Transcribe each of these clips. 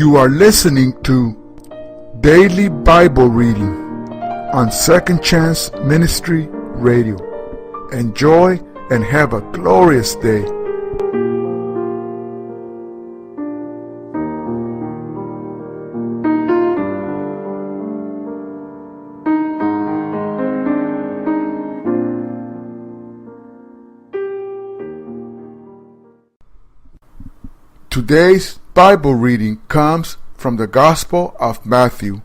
You are listening to Daily Bible Reading on Second Chance Ministry Radio. Enjoy and have a glorious day. Today's Bible reading comes from the Gospel of Matthew.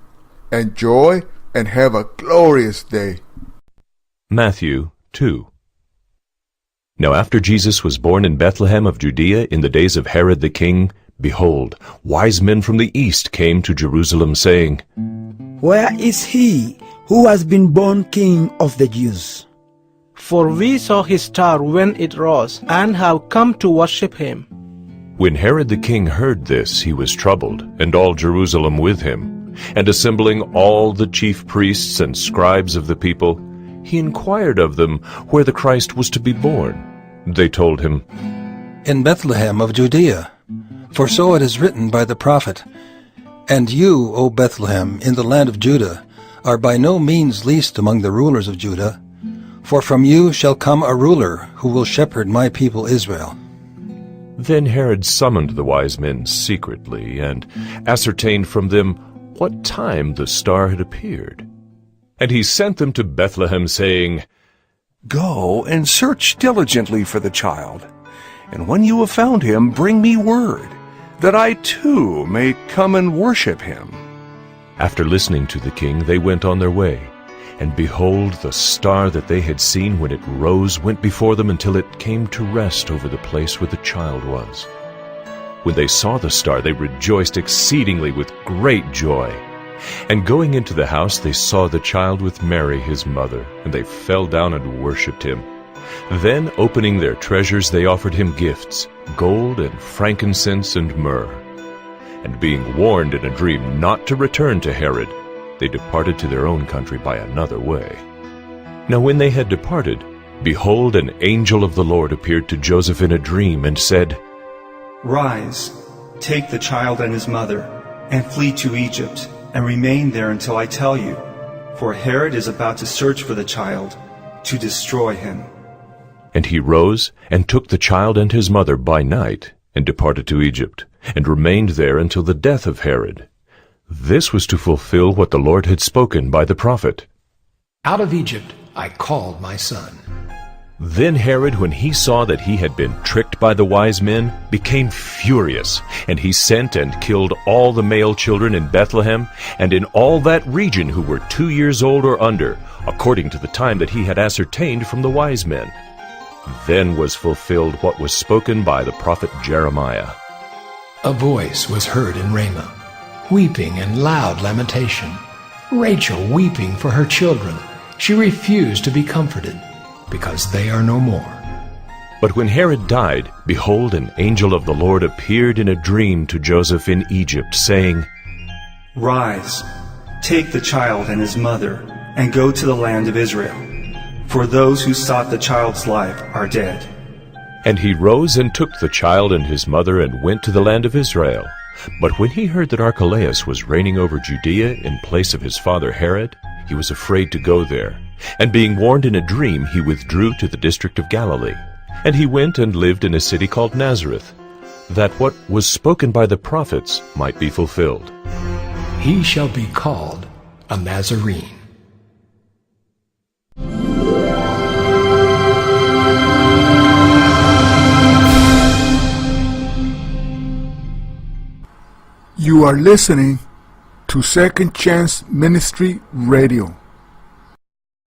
Enjoy and have a glorious day. Matthew 2. Now after Jesus was born in Bethlehem of Judea in the days of Herod the king, behold, wise men from the east came to Jerusalem, saying, Where is he who has been born King of the Jews? For we saw his star when it rose, and have come to worship him. When Herod the king heard this, he was troubled, and all Jerusalem with him. And assembling all the chief priests and scribes of the people, he inquired of them where the Christ was to be born. They told him, In Bethlehem of Judea, for so it is written by the prophet, And you, O Bethlehem, in the land of Judah, are by no means least among the rulers of Judah, for from you shall come a ruler who will shepherd my people Israel. Then Herod summoned the wise men secretly, and ascertained from them what time the star had appeared. And he sent them to Bethlehem, saying, Go and search diligently for the child, and when you have found him, bring me word, that I too may come and worship him. After listening to the king, they went on their way. And behold, the star that they had seen when it rose went before them until it came to rest over the place where the child was. When they saw the star, they rejoiced exceedingly with great joy. And going into the house, they saw the child with Mary his mother, and they fell down and worshipped him. Then, opening their treasures, they offered him gifts, gold and frankincense and myrrh. And being warned in a dream not to return to Herod, they departed to their own country by another way. Now when they had departed, behold, an angel of the Lord appeared to Joseph in a dream, and said, Rise, take the child and his mother, and flee to Egypt, and remain there until I tell you, for Herod is about to search for the child, to destroy him. And he rose, and took the child and his mother by night, and departed to Egypt, and remained there until the death of Herod. This was to fulfill what the Lord had spoken by the prophet. Out of Egypt I called my son. Then Herod, when he saw that he had been tricked by the wise men, became furious, and he sent and killed all the male children in Bethlehem and in all that region who were 2 years old or under, according to the time that he had ascertained from the wise men. Then was fulfilled what was spoken by the prophet Jeremiah. A voice was heard in Ramah, weeping and loud lamentation, Rachel weeping for her children. She refused to be comforted, because they are no more. But when Herod died, behold, an angel of the Lord appeared in a dream to Joseph in Egypt, saying, Rise, take the child and his mother, and go to the land of Israel, for those who sought the child's life are dead. And he rose and took the child and his mother and went to the land of Israel. But when he heard that Archelaus was reigning over Judea in place of his father Herod, he was afraid to go there. And being warned in a dream, he withdrew to the district of Galilee. And he went and lived in a city called Nazareth, that what was spoken by the prophets might be fulfilled. He shall be called a Nazarene. You are listening to Second Chance Ministry Radio.